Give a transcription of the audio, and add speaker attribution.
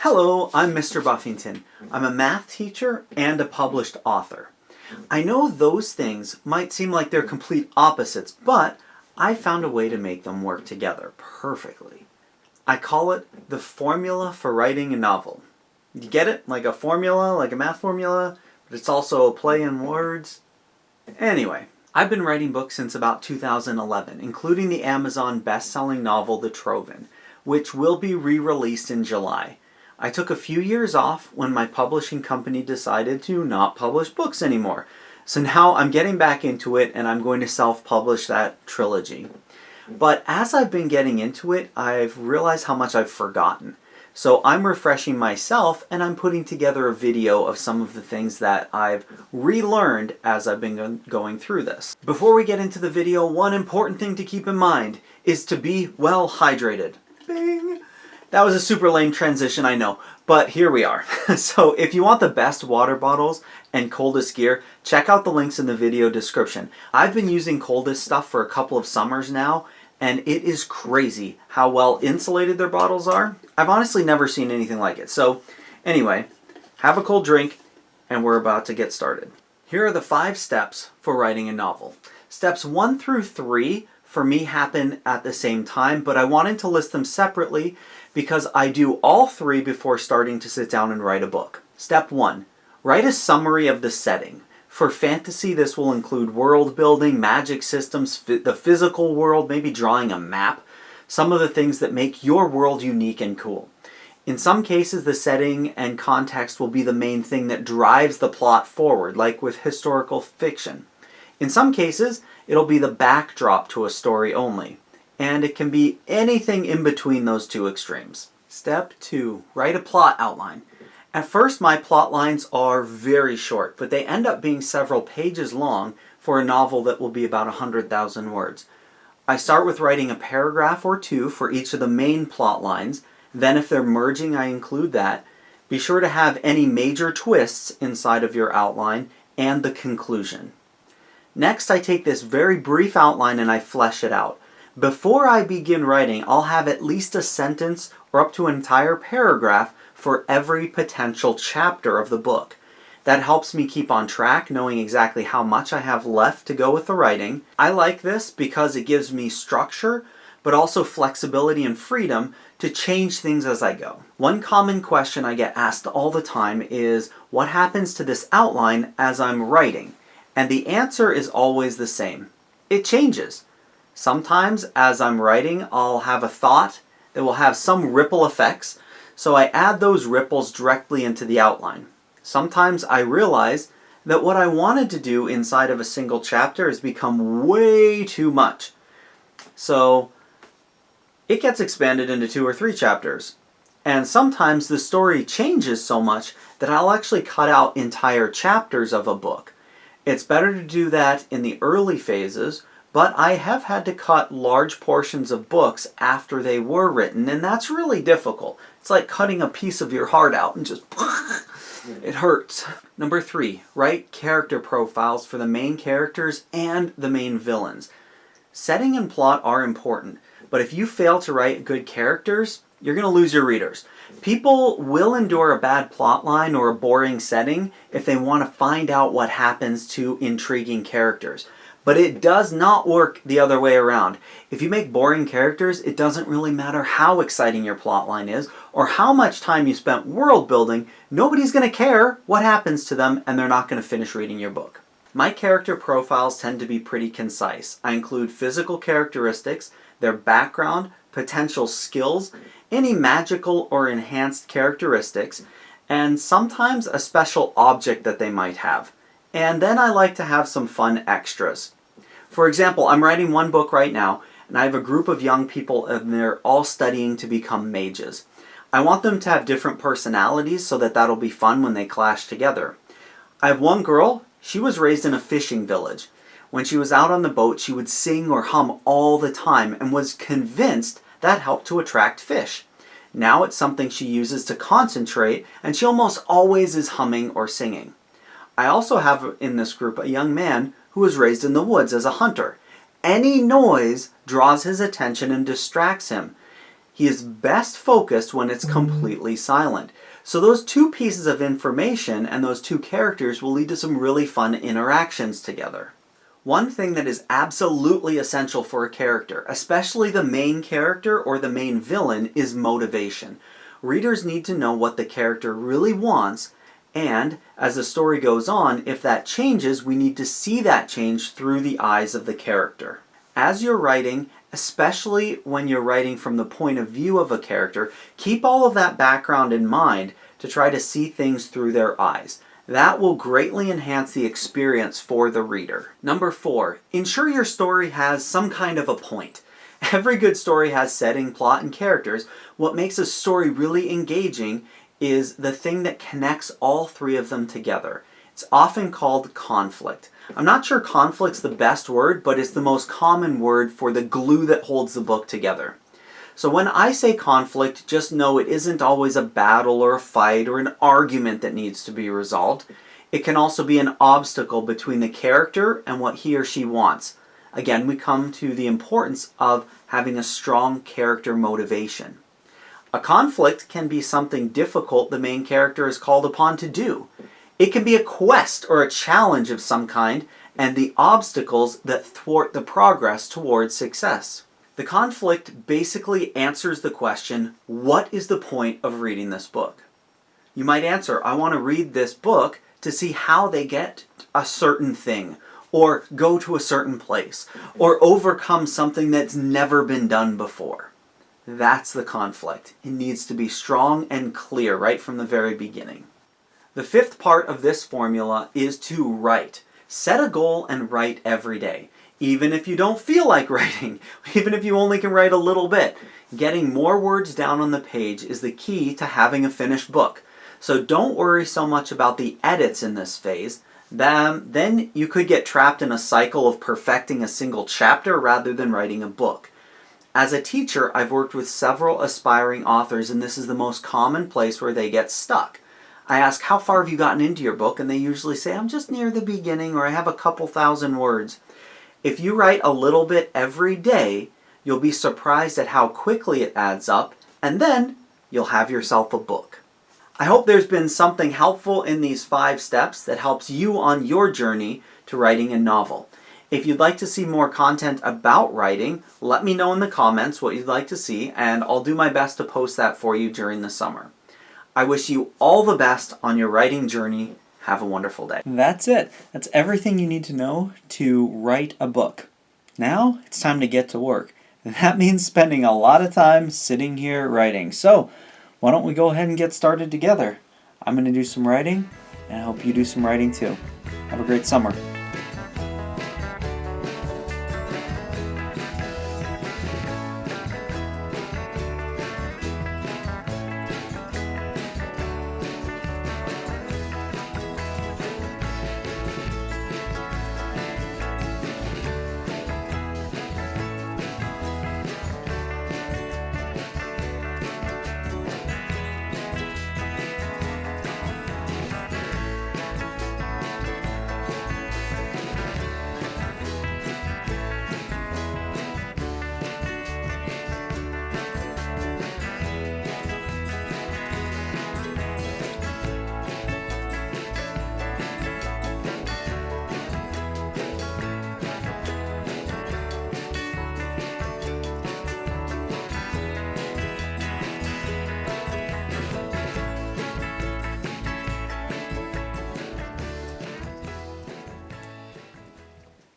Speaker 1: Hello, I'm Mr. Buffington. I'm a math teacher and a published author. I know those things might seem like they're complete opposites, but I found a way to make them work together perfectly. I call it the formula for writing a novel. You get it? Like a formula, like a math formula, but it's also a play in words. Anyway, I've been writing books since about 2011, including the Amazon best-selling novel The Troven, which will be re-released in July. I took a few years off when my publishing company decided to not publish books anymore. So now I'm getting back into it and I'm going to self-publish that trilogy. But as I've been getting into it, I've realized how much I've forgotten. So I'm refreshing myself and I'm putting together a video of some of the things that I've relearned as I've been going through this. Before we get into the video, one important thing to keep in mind is to be well hydrated. Bing! That was a super lame transition, I know, but here we are. So if you want the best water bottles and coldest gear, check out the links in the video description. I've been using coldest stuff for a couple of summers now, and it is crazy how well insulated their bottles are. I've honestly never seen anything like it. So anyway, have a cold drink, and we're about to get started. Here are the 5 steps for writing a novel. Steps 1 through 3 for me happen at the same time, but I wanted to list them separately because I do all 3 before starting to sit down and write a book. Step 1. Write a summary of the setting. For fantasy, this will include world building, magic systems, the physical world, maybe drawing a map, some of the things that make your world unique and cool. In some cases, the setting and context will be the main thing that drives the plot forward, like with historical fiction. In some cases, it'll be the backdrop to a story only. And it can be anything in between those two extremes. Step 2. Write a plot outline. At first, my plot lines are very short, but they end up being several pages long for a novel that will be about 100,000 words. I start with writing a paragraph or 2 for each of the main plot lines. Then if they're merging, I include that. Be sure to have any major twists inside of your outline and the conclusion. Next, I take this very brief outline and I flesh it out. Before I begin writing, I'll have at least a sentence or up to an entire paragraph for every potential chapter of the book. That helps me keep on track, knowing exactly how much I have left to go with the writing. I like this because it gives me structure, but also flexibility and freedom to change things as I go. One common question I get asked all the time is, what happens to this outline as I'm writing? And the answer is always the same. It changes. Sometimes, as I'm writing, I'll have a thought that will have some ripple effects, so I add those ripples directly into the outline. Sometimes I realize that what I wanted to do inside of a single chapter has become way too much. So it gets expanded into 2 or 3 chapters. And sometimes the story changes so much that I'll actually cut out entire chapters of a book. It's better to do that in the early phases, but I have had to cut large portions of books after they were written, and that's really difficult. It's like cutting a piece of your heart out and just it hurts. Number 3, write character profiles for the main characters and the main villains. Setting and plot are important, but if you fail to write good characters, you're going to lose your readers. People will endure a bad plot line or a boring setting if they want to find out what happens to intriguing characters. But it does not work the other way around. If you make boring characters, it doesn't really matter how exciting your plotline is or how much time you spent world building. Nobody's going to care what happens to them, and they're not going to finish reading your book. My character profiles tend to be pretty concise. I include physical characteristics, their background, potential skills, any magical or enhanced characteristics, and sometimes a special object that they might have. And then I like to have some fun extras. For example, I'm writing one book right now, and I have a group of young people and they're all studying to become mages. I want them to have different personalities so that that'll be fun when they clash together. I have one girl, she was raised in a fishing village. When she was out on the boat, she would sing or hum all the time and was convinced that helped to attract fish. Now it's something she uses to concentrate, and she almost always is humming or singing. I also have in this group a young man who was raised in the woods as a hunter. Any noise draws his attention and distracts him. He is best focused when it's completely silent. So those two pieces of information and those two characters will lead to some really fun interactions together. One thing that is absolutely essential for a character, especially the main character or the main villain, is motivation. Readers need to know what the character really wants, and as the story goes on, if that changes, we need to see that change through the eyes of the character. As you're writing, especially when you're writing from the point of view of a character, keep all of that background in mind to try to see things through their eyes. That will greatly enhance the experience for the reader. Number 4, ensure your story has some kind of a point. Every good story has setting, plot, and characters. What makes a story really engaging is the thing that connects all three of them together. It's often called conflict. I'm not sure conflict's the best word, but it's the most common word for the glue that holds the book together. So when I say conflict, just know it isn't always a battle or a fight or an argument that needs to be resolved. It can also be an obstacle between the character and what he or she wants. Again, we come to the importance of having a strong character motivation. A conflict can be something difficult the main character is called upon to do. It can be a quest or a challenge of some kind, and the obstacles that thwart the progress towards success. The conflict basically answers the question, what is the point of reading this book? You might answer, I want to read this book to see how they get a certain thing, or go to a certain place, or overcome something that's never been done before. That's the conflict. It needs to be strong and clear right from the very beginning. The 5th part of this formula is to write. Set a goal and write every day. Even if you don't feel like writing, even if you only can write a little bit, getting more words down on the page is the key to having a finished book. So don't worry so much about the edits in this phase. Then you could get trapped in a cycle of perfecting a single chapter rather than writing a book. As a teacher, I've worked with several aspiring authors, and this is the most common place where they get stuck. I ask, how far have you gotten into your book? And they usually say, I'm just near the beginning, or I have a couple thousand words. If you write a little bit every day, you'll be surprised at how quickly it adds up, and then you'll have yourself a book. I hope there's been something helpful in these 5 steps that helps you on your journey to writing a novel. If you'd like to see more content about writing, let me know in the comments what you'd like to see, and I'll do my best to post that for you during the summer. I wish you all the best on your writing journey. Have a wonderful day. That's it. That's everything you need to know to write a book. Now it's time to get to work. And that means spending a lot of time sitting here writing. So why don't we go ahead and get started together? I'm going to do some writing, and I hope you do some writing too. Have a great summer.